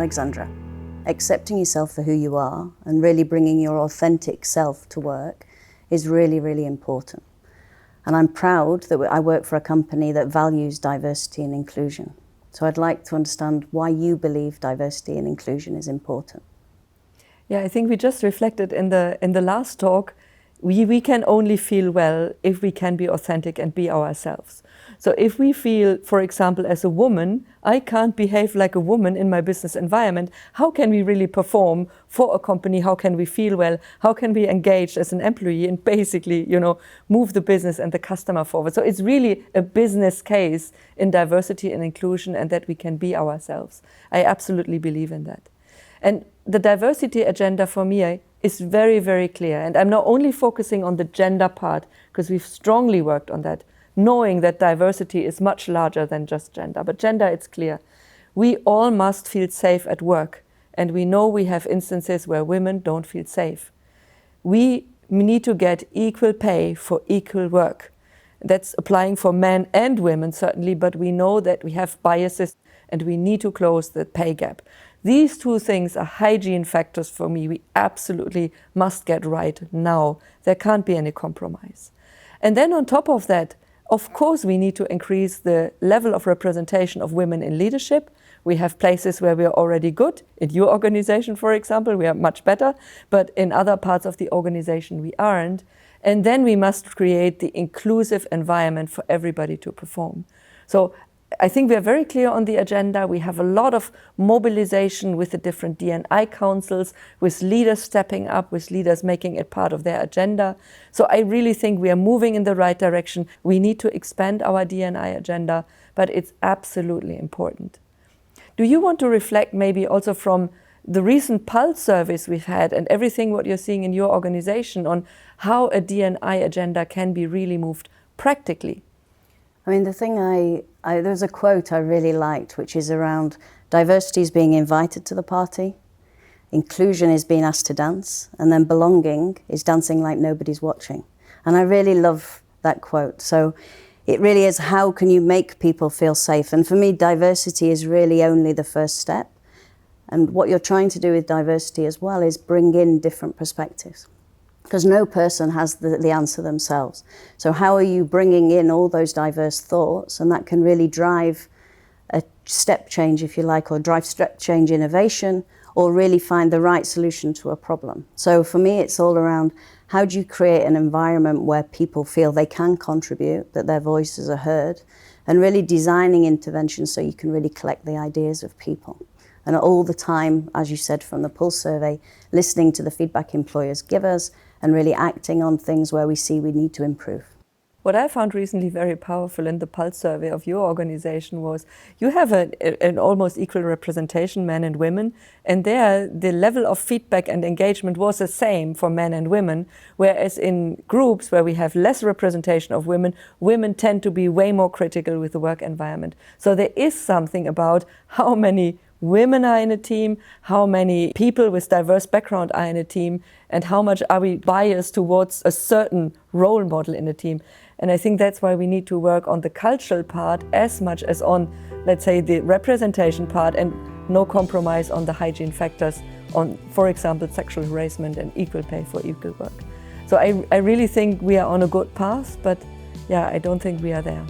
Alexandra, accepting yourself for who you are and really bringing your authentic self to work is really, really important. And I'm proud that I work for a company that values diversity and inclusion. So I'd like to understand why you believe diversity and inclusion is important. Yeah, I think we just reflected in the last talk, we can only feel well if we can be authentic and be ourselves. So if we feel, for example, as a woman, I can't behave like a woman in my business environment, how can we really perform for a company? How can we feel well? How can we engage as an employee and basically, move the business and the customer forward? So it's really a business case in diversity and inclusion, and that we can be ourselves. I absolutely believe in that. And the diversity agenda for me is very, very clear. And I'm not only focusing on the gender part, because we've strongly worked on that, knowing that diversity is much larger than just gender. But gender, it's clear. We all must feel safe at work. And we know we have instances where women don't feel safe. We need to get equal pay for equal work. That's applying for men and women, certainly, but we know that we have biases and we need to close the pay gap. These two things are hygiene factors for me. We absolutely must get right now. There can't be any compromise. And then on top of that, of course, we need to increase the level of representation of women in leadership. We have places where we are already good. In your organization, for example, we are much better, but in other parts of the organization, we aren't. And then we must create the inclusive environment for everybody to perform. So I think we are very clear on the agenda. We have a lot of mobilization with the different D&I councils, with leaders stepping up, with leaders making it part of their agenda. So I really think we are moving in the right direction. We need to expand our D&I agenda, but it's absolutely important. Do you want to reflect maybe also from the recent pulse surveys we've had and everything what you're seeing in your organization on how a D&I agenda can be really moved practically? I mean, the thing there's a quote I really liked, which is around diversity is being invited to the party, inclusion is being asked to dance, and then belonging is dancing like nobody's watching. And I really love that quote. So it really is, how can you make people feel safe? And for me, diversity is really only the first step. And what you're trying to do with diversity as well is bring in different perspectives, because no person has the answer themselves. So how are you bringing in all those diverse thoughts? And that can really drive a step change, if you like, or drive step change innovation, or really find the right solution to a problem. So for me, it's all around, how do you create an environment where people feel they can contribute, that their voices are heard, and really designing interventions so you can really collect the ideas of people. And all the time, as you said from the Pulse survey, listening to the feedback employers give us, and really acting on things where we see we need to improve. What I found recently very powerful in the Pulse survey of your organization was you have an almost equal representation, men and women, and there the level of feedback and engagement was the same for men and women, whereas in groups where we have less representation of women, women tend to be way more critical with the work environment. So there is something about how many women are in a team, how many people with diverse background are in a team, and how much are we biased towards a certain role model in a team. And I think that's why we need to work on the cultural part as much as on, let's say, the representation part, and no compromise on the hygiene factors on, for example, sexual harassment and equal pay for equal work. So I really think we are on a good path, but yeah, I don't think we are there.